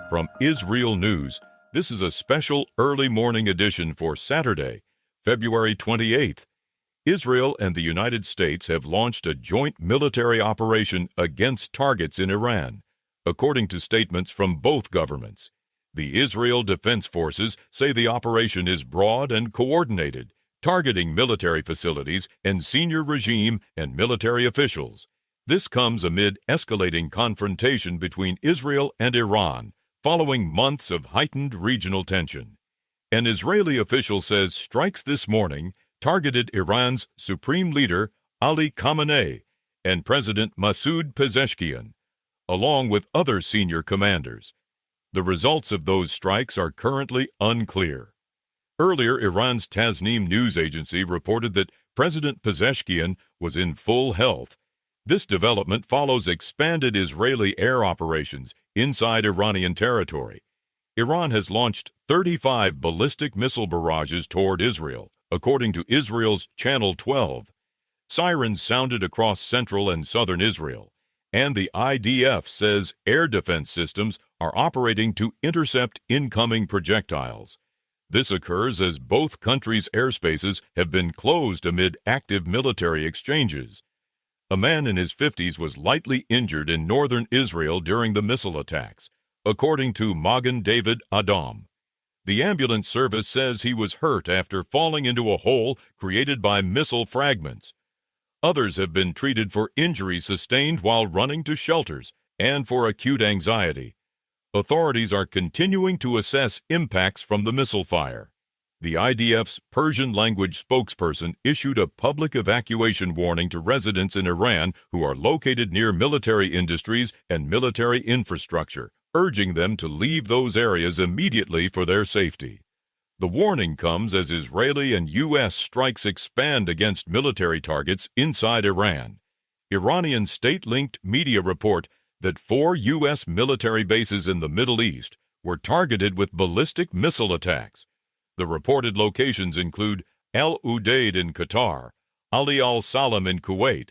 From IsReal News, this is a special early morning edition for Saturday, February 28th. Israel and the United States have launched a joint military operation against targets in Iran, according to statements from both governments. The Israel Defense Forces say the operation is broad and coordinated, targeting military facilities and senior regime and military officials. This comes amid escalating confrontation between Israel and Iran, following months of heightened regional tension. An Israeli official says strikes this morning targeted Iran's supreme leader Ali Khamenei and President Masoud Pezeshkian, along with other senior commanders. The results of those strikes are currently unclear. Earlier, Iran's Tasnim news agency reported that President Pezeshkian was in full health. This development follows expanded Israeli air operations inside Iranian territory. Iran has launched 35 ballistic missile barrages toward Israel, according to Israel's Channel 12. Sirens sounded across central and southern Israel, and the IDF says air defense systems are operating to intercept incoming projectiles. This occurs as both countries' airspaces have been closed amid active military exchanges. A man in his 50s was lightly injured in northern Israel during the missile attacks, according to Magen David Adom. The ambulance service says he was hurt after falling into a hole created by missile fragments. Others have been treated for injuries sustained while running to shelters and for acute anxiety. Authorities are continuing to assess impacts from the missile fire. The IDF's Persian-language spokesperson issued a public evacuation warning to residents in Iran who are located near military industries and military infrastructure, urging them to leave those areas immediately for their safety. The warning comes as Israeli and U.S. strikes expand against military targets inside Iran. Iranian state-linked media report that 4 U.S. military bases in the Middle East were targeted with ballistic missile attacks. The reported locations include Al Udeid in Qatar, Ali al-Salam in Kuwait,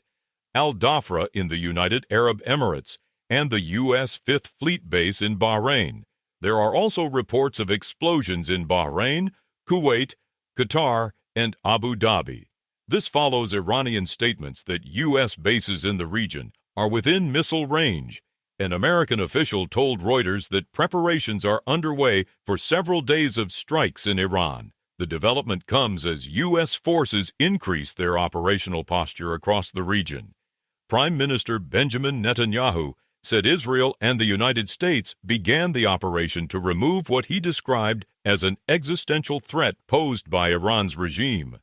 Al Dhafra in the United Arab Emirates, and the U.S. Fifth Fleet Base in Bahrain. There are also reports of explosions in Bahrain, Kuwait, Qatar, and Abu Dhabi. This follows Iranian statements that U.S. bases in the region are within missile range. An American official told Reuters that preparations are underway for several days of strikes in Iran. The development comes as U.S. forces increase their operational posture across the region. Prime Minister Benjamin Netanyahu said Israel and the United States began the operation to remove what he described as an existential threat posed by Iran's regime.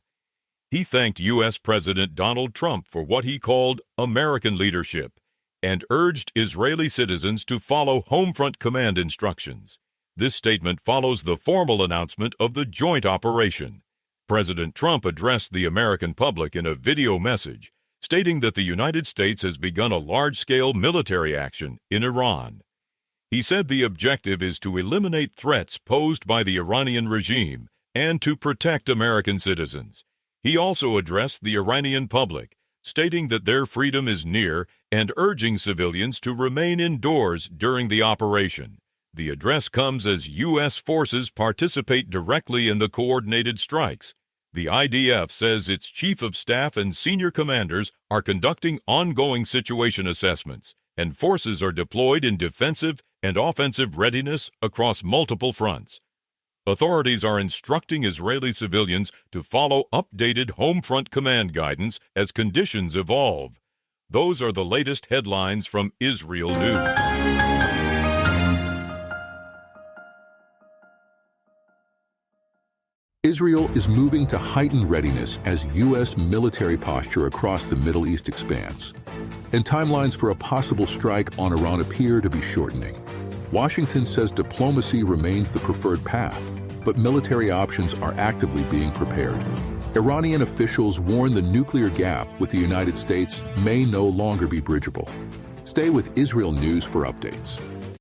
He thanked U.S. President Donald Trump for what he called American leadership and urged Israeli citizens to follow Homefront Command instructions. This statement follows the formal announcement of the joint operation. President Trump addressed the American public in a video message, stating that the United States has begun a large-scale military action in Iran. He said the objective is to eliminate threats posed by the Iranian regime and to protect American citizens. He also addressed the Iranian public, stating that their freedom is near and urging civilians to remain indoors during the operation. The address comes as U.S. forces participate directly in the coordinated strikes. The IDF says its chief of staff and senior commanders are conducting ongoing situation assessments, and forces are deployed in defensive and offensive readiness across multiple fronts. Authorities are instructing Israeli civilians to follow updated Homefront Command guidance as conditions evolve. Those are the latest headlines from IsReal News. Israel is moving to heightened readiness as U.S. military posture across the Middle East expands, and timelines for a possible strike on Iran appear to be shortening. Washington says diplomacy remains the preferred path, but military options are actively being prepared. Iranian officials warn the nuclear gap with the United States may no longer be bridgeable. Stay with IsReal News for updates.